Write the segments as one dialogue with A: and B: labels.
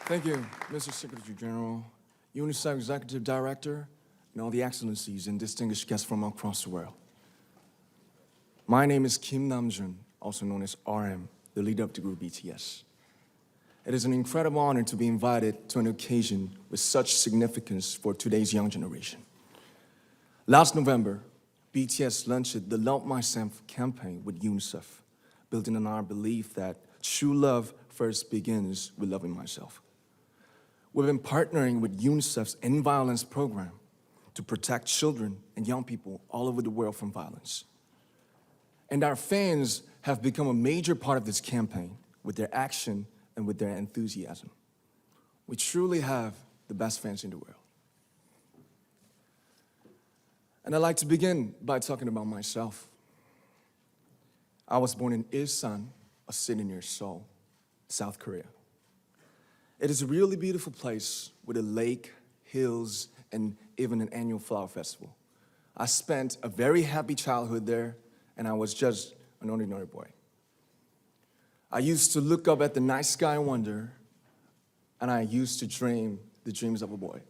A: Thank you, Mr. Secretary General, UNICEF Executive Director, and all the excellencies and distinguished guests from across the world. My name is Kim Namjoon, also known as RM, the leader of the group BTS. It is an incredible honor to be invited to an occasion with such significance for today's young generation. Last November, BTS launched the Love Myself campaign with UNICEF, building on our belief that true love first begins with loving myself. We've been partnering with UNICEF's End Violence program to protect children and young people all over the world from violence. And our fans have become a major part of this campaign with their action and with their enthusiasm. We truly have the best fans in the world. And I'd like to begin by talking about myself. I was born in Ilsan, a city near Seoul, South Korea. It is a really beautiful place with a lake, hills, and even an annual flower festival. I spent a very happy childhood there, and I was just an ordinary boy. I used to look up at the night sky and wonder, and I used to dream the dreams of a boy.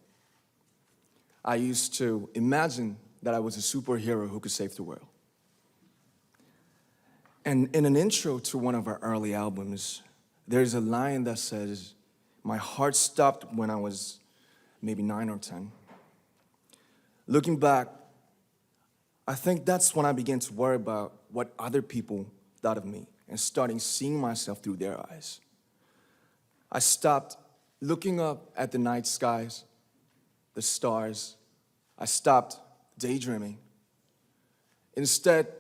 A: I used to imagine that I was a superhero who could save the world. And in an intro to one of our early albums, there's a line that says, "My heart stopped when I was maybe 9 or 10. Looking back, I think that's when I began to worry about what other people thought of me and starting seeing myself through their eyes. I stopped looking up at the night skies, the stars. I stopped daydreaming. Instead,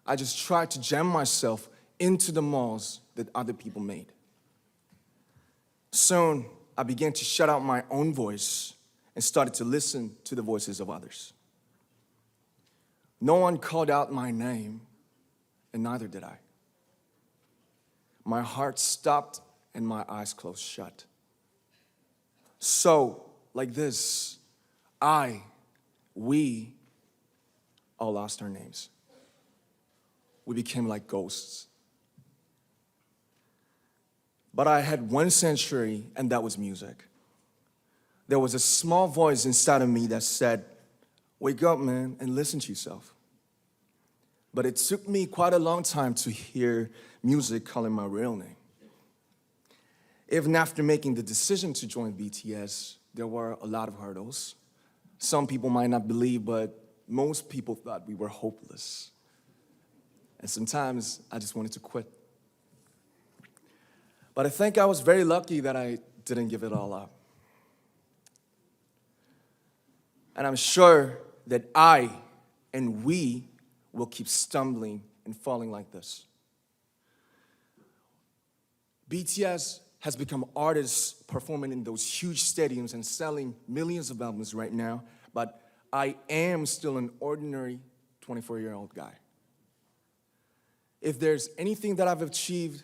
A: I just tried to jam myself into the malls that other people made. Soon, I began to shut out my own voice and started to listen to the voices of others. No one called out my name, and neither did I. My heart stopped and my eyes closed shut. So, like this, we all lost our names. We became like ghosts. But I had one sanctuary, and that was music. There was a small voice inside of me that said, "Wake up, man, and listen to yourself." But it took me quite a long time to hear music calling my real name. Even after making the decision to join BTS, there were a lot of hurdles. Some people might not believe, but most people thought we were hopeless. And sometimes I just wanted to quit. But I think I was very lucky that I didn't give it all up. And I'm sure that I and we will keep stumbling and falling like this. BTS has become artists performing in those huge stadiums and selling millions of albums right now, but I am still an ordinary 24-year-old guy. If there's anything that I've achieved,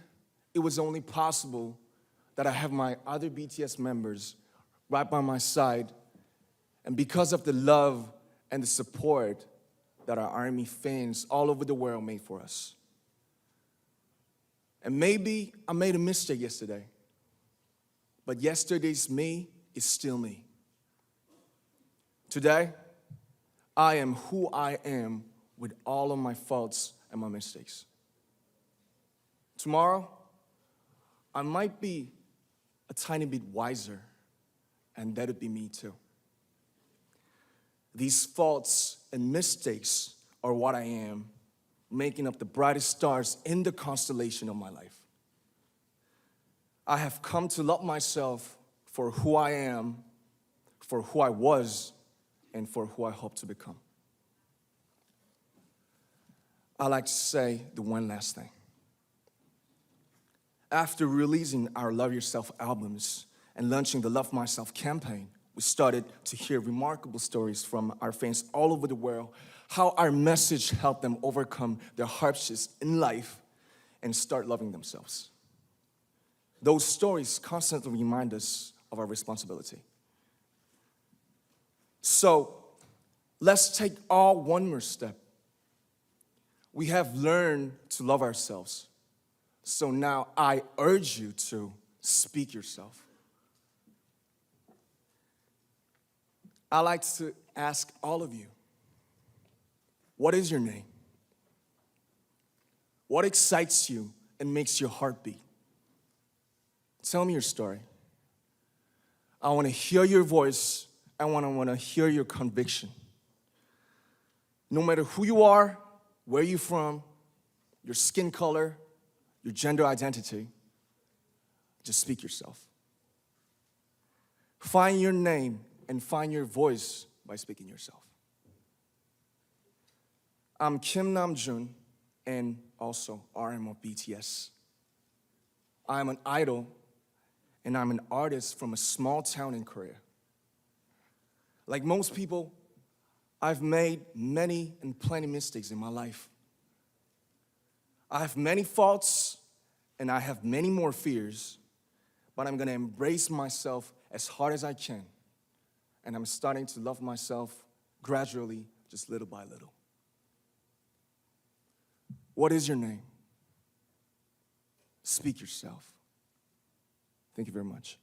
A: it was only possible that I have my other BTS members right by my side, and because of the love and the support that our ARMY fans all over the world made for us. And maybe I made a mistake yesterday, but yesterday's me is still me. Today, I am who I am with all of my faults and my mistakes. Tomorrow, I might be a tiny bit wiser, and that would be me too. These faults and mistakes are what I am, making up the brightest stars in the constellation of my life. I have come to love myself for who I am, for who I was, and for who I hope to become. I'd like to say the one last thing. After releasing our Love Yourself albums and launching the Love Myself campaign, we started to hear remarkable stories from our fans all over the world, how our message helped them overcome their hardships in life and start loving themselves. Those stories constantly remind us of our responsibility. So, let's take all one more step. We have learned to love ourselves. So now I urge you to speak yourself. I like to ask all of you, what is your name? What excites you and makes your heart beat? Tell me your story. I want to hear your voice. I want to hear your conviction. No matter who you are, where you're from, your skin color, your gender identity, just speak yourself. Find your name and find your voice by speaking yourself. I'm Kim Namjoon and also RM of BTS. I'm an idol and I'm an artist from a small town in Korea. Like most people, I've made many and plenty mistakes in my life. I have many faults and I have many more fears, but I'm gonna embrace myself as hard as I can. And I'm starting to love myself gradually, just little by little. What is your name? Speak yourself. Thank you very much.